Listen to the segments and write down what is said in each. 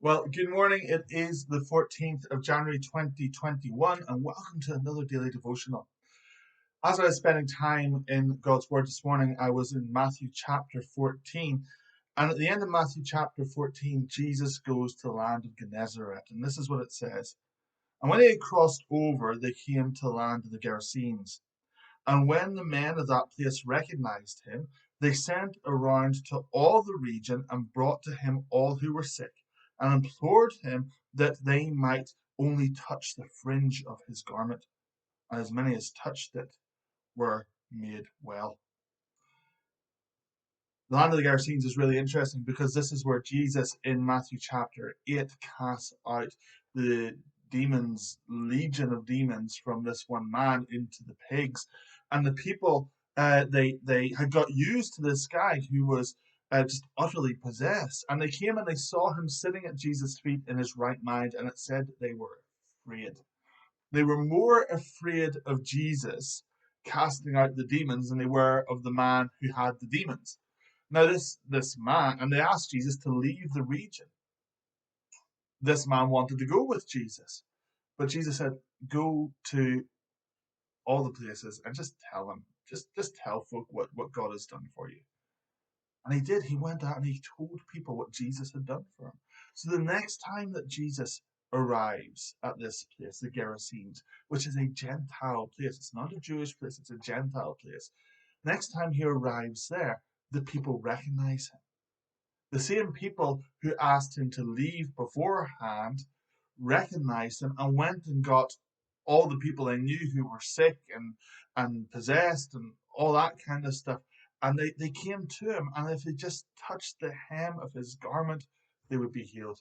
Well, good morning. It is the 14th of January 2021, and welcome to another daily devotional. As I was spending time in God's Word this morning, I was in Matthew chapter 14, and at the end of Matthew chapter 14, Jesus goes to the land of Gennesaret, and this is what it says. And when they had crossed over, they came to the land of the Gerasenes. And when the men of that place recognized him, they sent around to all the region and brought to him all who were sick, and implored him that they might only touch the fringe of his garment. And as many as touched it were made well. The land of the Gerasenes is really interesting because this is where Jesus in Matthew chapter 8 casts out the demons, legion of demons from this one man into the pigs. And the people, they had got used to this guy who was just utterly possessed. And they came and they saw him sitting at Jesus' feet in his right mind, and it said they were afraid. They were more afraid of Jesus casting out the demons than they were of the man who had the demons. Now this man, and they asked Jesus to leave the region. This man wanted to go with Jesus, but Jesus said, "Go to all the places and just tell them, just tell folk what God has done for you." And he did. He went out and he told people what Jesus had done for him. So the next time that Jesus arrives at this place, the Gerasenes, which is a Gentile place, it's not a Jewish place, it's a Gentile place. Next time he arrives there, the people recognize him. The same people who asked him to leave beforehand recognized him and went and got all the people they knew who were sick and possessed and all that kind of stuff. And they came to him, and if they just touched the hem of his garment, they would be healed.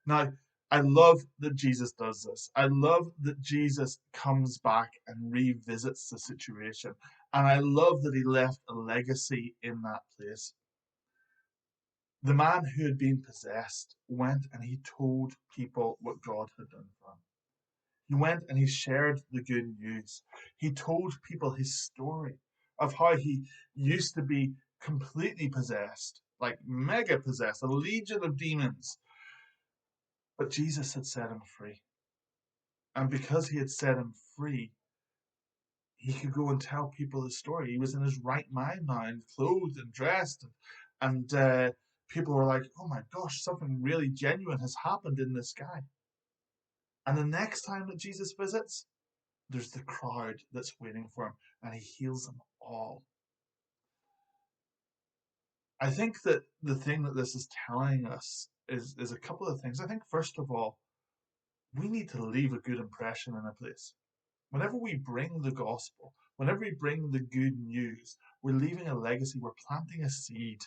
Now, I love that Jesus does this. I love that Jesus comes back and revisits the situation. And I love that he left a legacy in that place. The man who had been possessed went and he told people what God had done for him. He went and he shared the good news. He told people his story of how he used to be completely possessed, like mega possessed, a legion of demons. But Jesus had set him free. And because he had set him free, he could go and tell people his story. He was in his right mind now and clothed and dressed. And people were like, oh my gosh, something really genuine has happened in this guy. And the next time that Jesus visits, there's the crowd that's waiting for him and he heals them all. I think that the thing that this is telling us is a couple of things. I think, first of all, we need to leave a good impression in a place. Whenever we bring the gospel, whenever we bring the good news, we're leaving a legacy, we're planting a seed.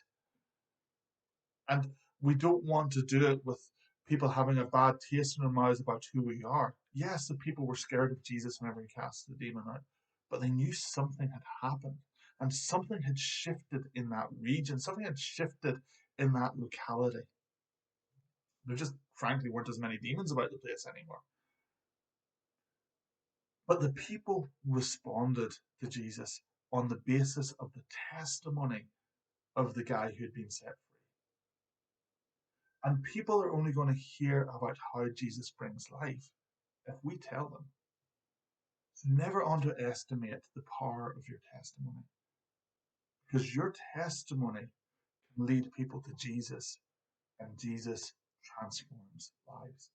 And we don't want to do it with people having a bad taste in their mouths about who we are. Yes, the people were scared of Jesus whenever he cast the demon out, but they knew something had happened and something had shifted in that region, something had shifted in that locality. There just frankly weren't as many demons about the place anymore. But the people responded to Jesus on the basis of the testimony of the guy who had been set free. And people are only going to hear about how Jesus brings life if we tell them. So never underestimate the power of your testimony, because your testimony can lead people to Jesus, and Jesus transforms lives.